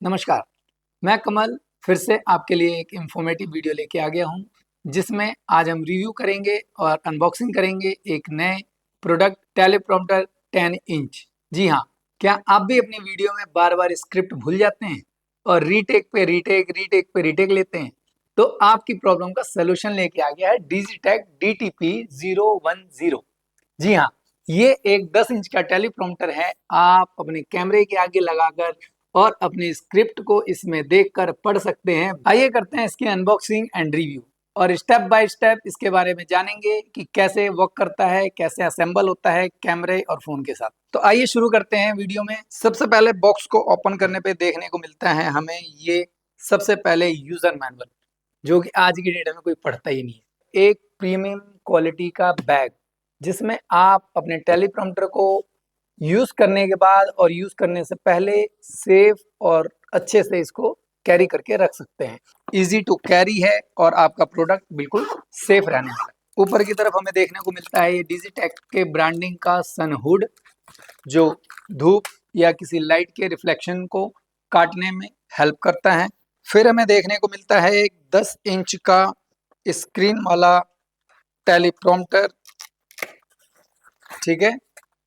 नमस्कार, मैं कमल फिर से आपके लिए एक इन्फॉर्मेटिव वीडियो लेके आ गया हूँ, जिसमें आज हम रिव्यू करेंगे और अनबॉक्सिंग करेंगे एक नए प्रोडक्ट टेलीप्रॉम्प्टर 10 इंच। जी हाँ, क्या आप भी अपनी वीडियो में बार-बार स्क्रिप्ट भूल जाते हैं और रीटेक लेते हैं? तो आपकी प्रॉब्लम का सॉल्यूशन लेके आ गया है डिजिटेक DTP 010। जी हाँ, ये एक 10 इंच का टेलीप्रॉम्प्टर है। आप अपने कैमरे के आगे लगाकर और अपनी स्क्रिप्ट को इसमें देखकर पढ़ सकते हैं। आइए करते हैं इसकी अनबॉक्सिंग एंड रिव्यू और स्टेप बाय स्टेप इसके बारे में जानेंगे कि कैसे वर्क करता है, कैसे असेंबल होता है कैमरे और फोन के साथ। तो आइए शुरू करते हैं वीडियो में। सबसे पहले बॉक्स को ओपन करने पे देखने को मिलता है हमें ये सबसे पहले यूजर मैनुअल, जो कि आज की डेट में कोई पढ़ता ही नहीं है। एक प्रीमियम क्वालिटी का बैग, जिसमें आप अपने टेलीप्रॉम्प्टर को यूज करने के बाद और यूज करने से पहले सेफ और अच्छे से इसको कैरी करके रख सकते हैं। इजी टू कैरी है और आपका प्रोडक्ट बिल्कुल सेफ रहने वाला है। ऊपर की तरफ हमें देखने को मिलता है ये डिजिटेक के ब्रांडिंग का सन हुड, जो धूप या किसी लाइट के रिफ्लेक्शन को काटने में हेल्प करता है। फिर हमें देखने को मिलता है एक 10 इंच का स्क्रीन वाला टेलीप्रॉम्प्टर। ठीक है,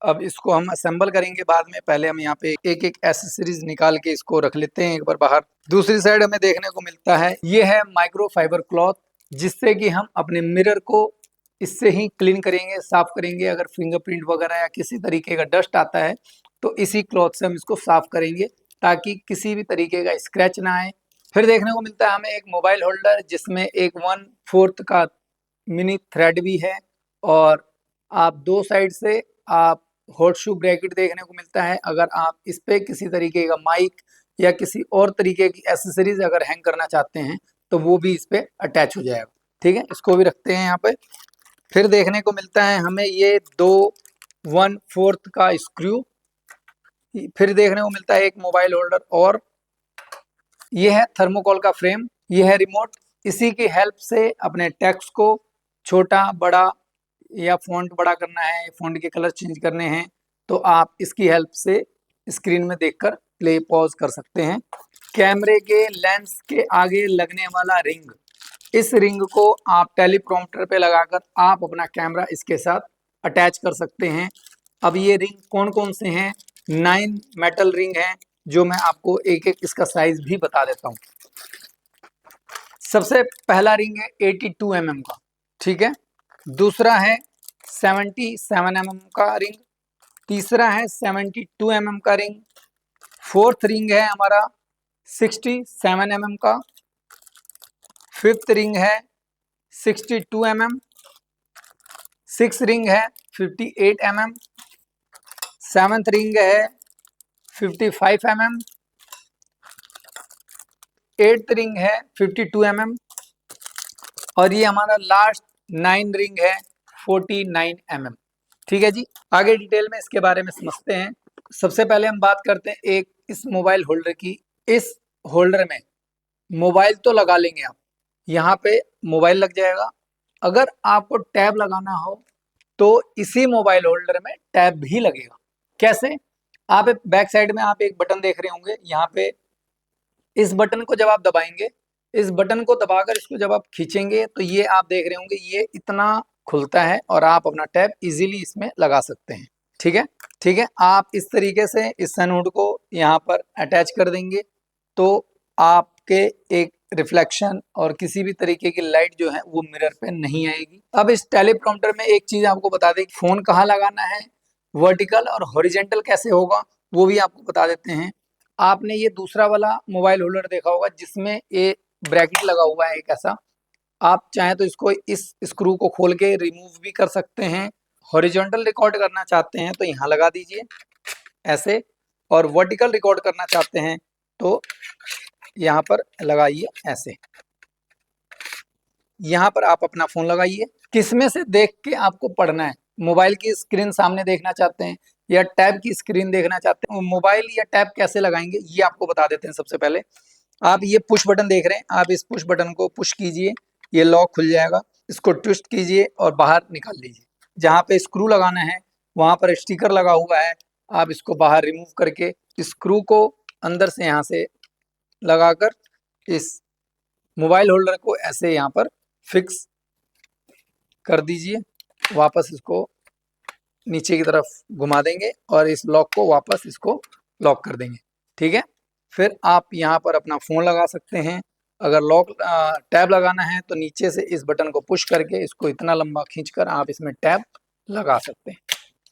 अब इसको हम असेंबल करेंगे बाद में। पहले हम यहाँ पे एक एक एसेसरीज निकाल के इसको रख लेते हैं एक बार बाहर। दूसरी साइड हमें देखने को मिलता है ये है माइक्रो फाइबर क्लॉथ, जिससे कि हम अपने मिरर को इससे ही क्लीन करेंगे, साफ करेंगे। अगर फिंगरप्रिंट वगैरह या किसी तरीके का डस्ट आता है तो इसी क्लॉथ से हम इसको साफ करेंगे, ताकि किसी भी तरीके का स्क्रैच ना आए। फिर देखने को मिलता है हमें एक मोबाइल होल्डर, जिसमें एक 1/4 का मिनी थ्रेड भी है, और आप दो साइड से आप हॉट शू ब्रैकेट देखने को मिलता है। अगर आप इस पे किसी तरीके का माइक या किसी और तरीके की एसेसरीज अगर हैंग करना चाहते हैं तो वो भी इस पे अटैच हो जाएगा। ठीक है, इसको भी रखते हैं यहाँ पे। फिर देखने को मिलता है हमें ये दो 1/4 का स्क्रू। फिर देखने को मिलता है एक मोबाइल होल्डर, और ये है थर्मोकोल का फ्रेम, ये है रिमोट। इसी की हेल्प से अपने टेक्स्ट को छोटा बड़ा या फ़ॉन्ट बड़ा करना है, फ़ॉन्ट के कलर चेंज करने हैं, तो आप इसकी हेल्प से स्क्रीन में देखकर प्ले पॉज कर सकते हैं। कैमरे के लेंस के आगे लगने वाला रिंग, इस रिंग को आप टेलीप्रॉम्प्टर पे लगाकर आप अपना कैमरा इसके साथ अटैच कर सकते हैं। अब ये रिंग कौन कौन से हैं? 9 मेटल रिंग हैं, जो मैं आपको एक एक इसका साइज भी बता देता हूँ। सबसे पहला रिंग है 82 mm का, ठीक है। दूसरा है 77 mm का रिंग। तीसरा है 72 mm का रिंग। फोर्थ रिंग है हमारा 67 mm का। फिफ्थ रिंग है 62 mm। सिक्स रिंग है 58 mm। सेवंथ रिंग है 55 mm। एट्थ रिंग है 52 mm। और ये हमारा लास्ट 9 रिंग है 49 mm। ठीक है जी, आगे डिटेल में इसके बारे में समझते हैं। सबसे पहले हम बात करते हैं एक इस मोबाइल होल्डर की। इस होल्डर में मोबाइल तो लगा लेंगे आप, यहाँ पे मोबाइल लग जाएगा। अगर आपको टैब लगाना हो तो इसी मोबाइल होल्डर में टैब भी लगेगा। कैसे? आप बैक साइड में आप एक बटन देख रहे होंगे, यहाँ पे इस बटन को जब आप दबाएंगे, इस बटन को दबाकर इसको जब आप खींचेंगे तो ये आप देख रहे होंगे ये इतना खुलता है और आप अपना टैब इजीली इसमें लगा सकते हैं। ठीक है, ठीक है। आप इस तरीके से इस सनहुड को यहाँ पर अटैच कर देंगे तो आपके एक रिफ्लेक्शन और किसी भी तरीके की लाइट जो है वो मिरर पे नहीं आएगी। अब इस टेलीप्रॉम्प्टर में एक चीज आपको बता दें, फोन कहाँ लगाना है, वर्टिकल और हॉरिजेंटल कैसे होगा, वो भी आपको बता देते हैं। आपने ये दूसरा वाला मोबाइल होल्डर देखा होगा, जिसमें ये ब्रैकेट लगा हुआ है एक ऐसा। आप चाहें तो इसको इस स्क्रू को खोल के रिमूव भी कर सकते हैं। हॉरिजॉन्टल रिकॉर्ड करना चाहते हैं तो यहाँ लगा दीजिए ऐसे, और वर्टिकल रिकॉर्ड करना चाहते हैं तो यहाँ पर लगाइए ऐसे। यहाँ पर आप अपना फोन लगाइए। किसमें से देख के आपको पढ़ना है? मोबाइल की स्क्रीन सामने देखना चाहते हैं या टैब की स्क्रीन देखना चाहते हैं? मोबाइल या टैब कैसे लगाएंगे ये आपको बता देते हैं। सबसे पहले आप ये पुश बटन देख रहे हैं, आप इस पुश बटन को पुश कीजिए, ये लॉक खुल जाएगा। इसको ट्विस्ट कीजिए और बाहर निकाल लीजिए। जहाँ पे स्क्रू लगाना है वहां पर स्टिकर लगा हुआ है, आप इसको बाहर रिमूव करके स्क्रू को अंदर से यहाँ से लगाकर इस मोबाइल होल्डर को ऐसे यहाँ पर फिक्स कर दीजिए। वापस इसको नीचे की तरफ घुमा देंगे और इस लॉक को वापस इसको लॉक कर देंगे। ठीक है, फिर आप यहाँ पर अपना फ़ोन लगा सकते हैं। अगर लॉक टैब लगाना है तो नीचे से इस बटन को पुश करके इसको इतना लंबा खींचकर आप इसमें टैब लगा सकते हैं।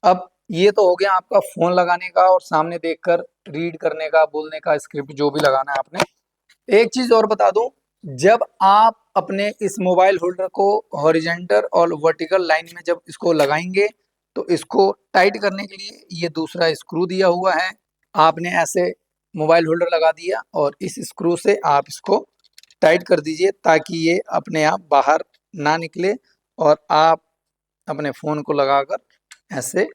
अब ये तो हो गया आपका फ़ोन लगाने का और सामने देखकर रीड करने का, बोलने का, स्क्रिप्ट जो भी लगाना है आपने। एक चीज़ और बता दूं, जब आप अपने इस मोबाइल होल्डर को हॉरिजेंटल और वर्टिकल लाइन में जब इसको लगाएंगे तो इसको टाइट करने के लिए ये दूसरा स्क्रू दिया हुआ है। आपने ऐसे मोबाइल होल्डर लगा दिया और इस स्क्रू से आप इसको टाइट कर दीजिए ताकि ये अपने आप बाहर ना निकले और आप अपने फ़ोन को लगाकर ऐसे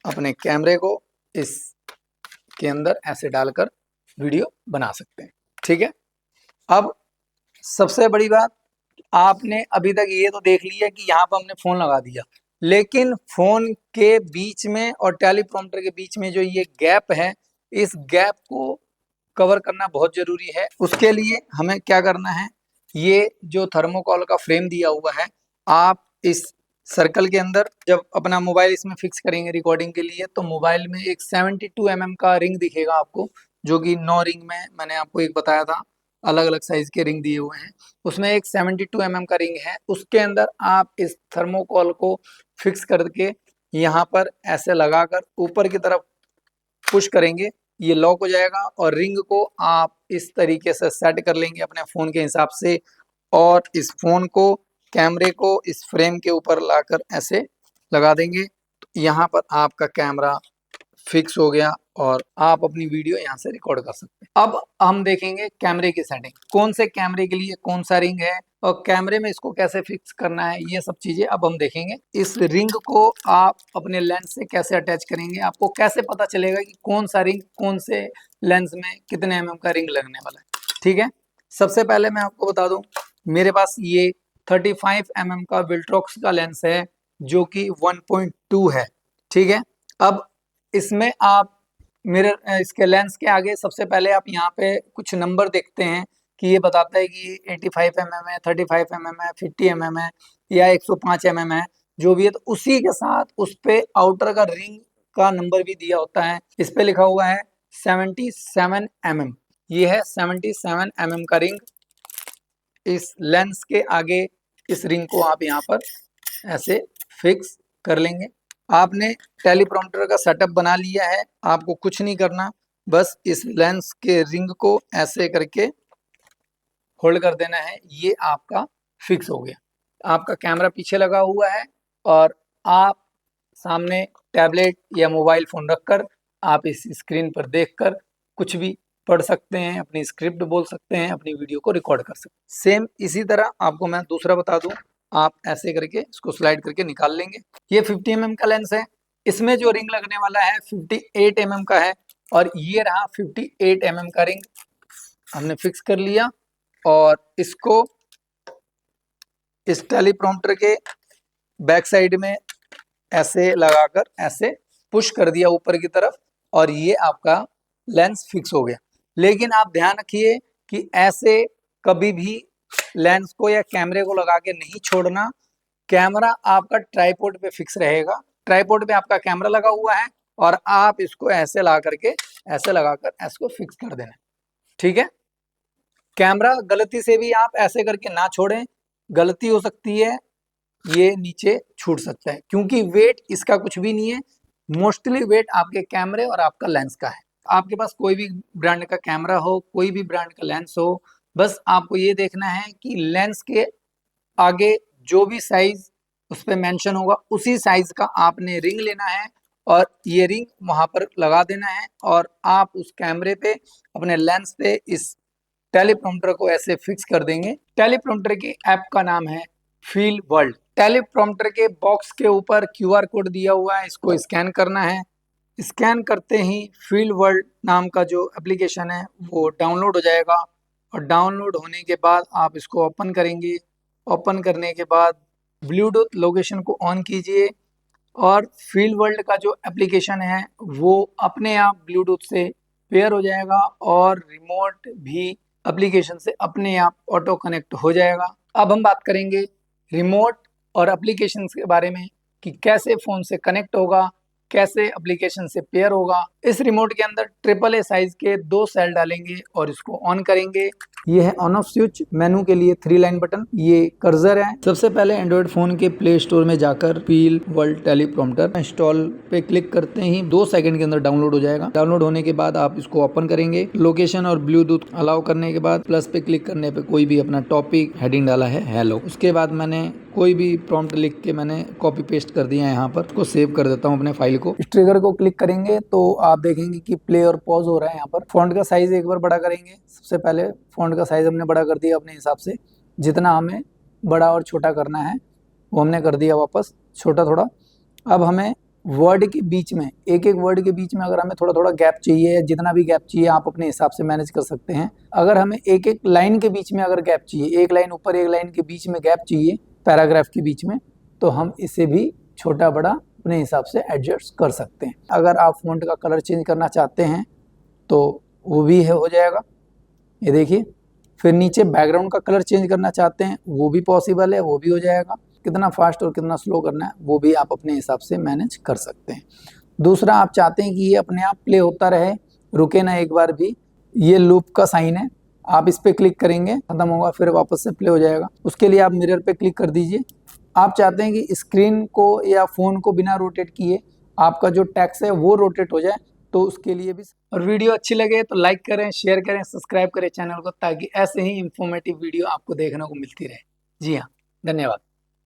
अपने कैमरे को इसके अंदर ऐसे डालकर वीडियो बना सकते हैं। ठीक है, अब सबसे बड़ी बात, आपने अभी तक ये तो देख लिया कि यहाँ पर हमने फ़ोन लगा दिया, लेकिन फ़ोन के बीच में और टेलीप्रॉम्प्टर के बीच में जो ये गैप है, इस गैप को कवर करना बहुत ज़रूरी है। उसके लिए हमें क्या करना है, ये जो थर्मोकॉल का फ्रेम दिया हुआ है, आप इस सर्कल के अंदर जब अपना मोबाइल इसमें फिक्स करेंगे रिकॉर्डिंग के लिए, तो मोबाइल में एक 72 mm का रिंग दिखेगा आपको, जो कि 9 रिंग में मैंने आपको एक बताया था, अलग अलग साइज़ के रिंग दिए हुए हैं। उसमें एक 72 mm का रिंग है, उसके अंदर आप इस थर्मोकॉल को फिक्स करके यहाँ पर ऐसे लगाकर ऊपर की तरफ पुश करेंगे, ये लॉक हो जाएगा और रिंग को आप इस तरीके से सेट कर लेंगे अपने फ़ोन के हिसाब से और इस फ़ोन को, कैमरे को इस फ्रेम के ऊपर लाकर ऐसे लगा देंगे। तो यहाँ पर आपका कैमरा फिक्स हो गया और आप अपनी वीडियो यहाँ से रिकॉर्ड कर सकते हैं। अब हम देखेंगे कैमरे की सेटिंग, कौन से कैमरे के लिए कौन सा रिंग है और कैमरे में इसको कैसे फिक्स करना है, ये सब चीज़ें अब हम देखेंगे। इस रिंग को आप अपने लेंस से कैसे अटैच करेंगे, आपको कैसे पता चलेगा कि कौन सा रिंग कौन से लेंस में कितने mm का रिंग लगने वाला है। ठीक है, सबसे पहले मैं आपको बता दूं, मेरे पास ये 35 mm का विल्ट्रॉक्स का लेंस है जो कि 1.2 है। ठीक है, अब इसमें आप मिरर इसके लेंस के आगे सबसे पहले आप यहाँ पे कुछ नंबर देखते हैं कि ये बताता है कि 85 mm है, 35 mm है, 50 mm है या 105 mm है, जो भी है। तो उसी के साथ उस पे आउटर का रिंग का नंबर भी दिया होता है, इस पे लिखा हुआ है 77 mm। ये है 77 mm का रिंग। इस लेंस के आगे इस रिंग को आप यहाँ पर ऐसे फिक्स कर लेंगे। आपने टेलीप्रॉम्प्टर का सेटअप बना लिया है, आपको कुछ नहीं करना, बस इस लेंस के रिंग को ऐसे करके होल्ड कर देना है, ये आपका फिक्स हो गया। आपका कैमरा पीछे लगा हुआ है और आप सामने टैबलेट या मोबाइल फ़ोन रखकर आप इस स्क्रीन पर देखकर कुछ भी पढ़ सकते हैं, अपनी स्क्रिप्ट बोल सकते हैं, अपनी वीडियो को रिकॉर्ड कर सकते हैं। सेम इसी तरह आपको मैं दूसरा बता दूं, आप ऐसे करके इसको स्लाइड करके निकाल लेंगे। ये 50 mm का लेंस है, इसमें जो रिंग लगने वाला है 58 mm का है और ये रहा 58 mm का रिंग हमने फिक्स कर लिया और इसको इस टेलीप्रॉम्प्टर के बैक साइड में ऐसे लगाकर ऐसे पुश कर दिया ऊपर की तरफ और ये आपका लेंस फिक्स हो गया। लेकिन आप ध्यान रखिए कि ऐसे कभी भी लेंस को या कैमरे को लगा के नहीं छोड़ना। कैमरा आपका ट्राइपॉड पे फिक्स रहेगा, ट्राइपॉड पे आपका कैमरा लगा हुआ है और आप इसको ऐसे ला करके ऐसे लगाकर इसको फिक्स कर देना। ठीक है, कैमरा गलती से भी आप ऐसे करके ना छोड़ें, गलती हो सकती है, ये नीचे छूट सकता है क्योंकि वेट इसका कुछ भी नहीं है। मोस्टली वेट आपके कैमरे और आपका लेंस का है। आपके पास कोई भी ब्रांड का कैमरा हो, कोई भी ब्रांड का लेंस हो, बस आपको ये देखना है कि लेंस के आगे जो भी साइज उस पर मेंशन होगा उसी साइज का आपने रिंग लेना है और ये रिंग वहां पर लगा देना है और आप उस कैमरे पे अपने लेंस पे इस टेलीप्रॉम्प्टर को ऐसे फिक्स कर देंगे। टेलीप्रॉम्प्टर की ऐप का नाम है फील वर्ल्ड। टेलीप्रॉम्प्टर के बॉक्स के ऊपर क्यूआर कोड दिया हुआ है, इसको स्कैन करना है। स्कैन करते ही फील वर्ल्ड नाम का जो एप्लीकेशन है वो डाउनलोड हो जाएगा और डाउनलोड होने के बाद आप इसको ओपन करेंगे। ओपन करने के बाद ब्लूटूथ लोकेशन को ऑन कीजिए और फील्ड वर्ल्ड का जो एप्लीकेशन है वो अपने आप ब्लूटूथ से पेयर हो जाएगा और रिमोट भी एप्लीकेशन से अपने आप ऑटो कनेक्ट हो जाएगा। अब हम बात करेंगे रिमोट और एप्लीकेशन के बारे में कि कैसे फ़ोन से कनेक्ट होगा, कैसे एप्लीकेशन से पेयर होगा। इस रिमोट के अंदर ट्रिपल ए साइज के 2 सेल डालेंगे और इसको ऑन करेंगे। ये है ऑन ऑफ स्विच, मेनू के लिए 3 लाइन बटन, ये कर्सर है। सबसे पहले एंड्रॉइड फोन के प्ले स्टोर में जाकर फील्ड वर्ल्ड टेलीप्रॉम्प्टर इंस्टॉल पे क्लिक करते ही 2 सेकंड के अंदर डाउनलोड हो जाएगा। डाउनलोड होने के बाद आप इसको ओपन करेंगे। लोकेशन और ब्लूटूथ अलाउ करने के बाद प्लस पे क्लिक करने पे कोई भी अपना टॉपिक हेडिंग डाला है हेलो। उसके बाद मैंने कोई भी प्रॉम्प्ट लिख के मैंने कॉपी पेस्ट कर दिया है यहाँ पर। उसको सेव कर देता हूँ अपने फाइल को। इस ट्रिगर को क्लिक करेंगे तो आप देखेंगे कि प्ले और पॉज हो रहा है। यहाँ पर फॉन्ट का साइज एक बार बड़ा करेंगे। सबसे पहले फॉन्ट का साइज हमने बड़ा कर दिया अपने हिसाब से, जितना हमें बड़ा और छोटा करना है वो हमने कर दिया वापस छोटा थोड़ा। अब हमें वर्ड के बीच में एक वर्ड के बीच में अगर हमें थोड़ा थोड़ा गैप चाहिए या जितना भी गैप चाहिए आप अपने हिसाब से मैनेज कर सकते हैं। अगर हमें एक लाइन के बीच में अगर गैप चाहिए, एक लाइन ऊपर एक लाइन के बीच में गैप चाहिए पैराग्राफ के बीच में, तो हम इसे भी छोटा बड़ा अपने हिसाब से एडजस्ट कर सकते हैं। अगर आप फॉन्ट का कलर चेंज करना चाहते हैं तो वो भी हो जाएगा, ये देखिए। फिर नीचे बैकग्राउंड का कलर चेंज करना चाहते हैं वो भी पॉसिबल है, वो भी हो जाएगा। कितना फास्ट और कितना स्लो करना है वो भी आप अपने हिसाब से मैनेज कर सकते हैं। दूसरा, आप चाहते हैं कि ये अपने आप प्ले होता रहे, रुके ना एक बार भी, ये लूप का साइन है, आप इस पे क्लिक करेंगे, खत्म होगा, फिर वापस से प्ले हो जाएगा। उसके लिए आप मिरर पे क्लिक कर दीजिए। आप चाहते हैं कि स्क्रीन को या फोन को बिना रोटेट किए आपका जो टेक्स्ट है वो रोटेट हो जाए, तो उसके लिए भी। और वीडियो अच्छी लगे तो लाइक करें, शेयर करें, सब्सक्राइब करें चैनल को, ताकि ऐसे ही इंफॉर्मेटिव वीडियो आपको देखने को मिलती रहे। जी हाँ, धन्यवाद।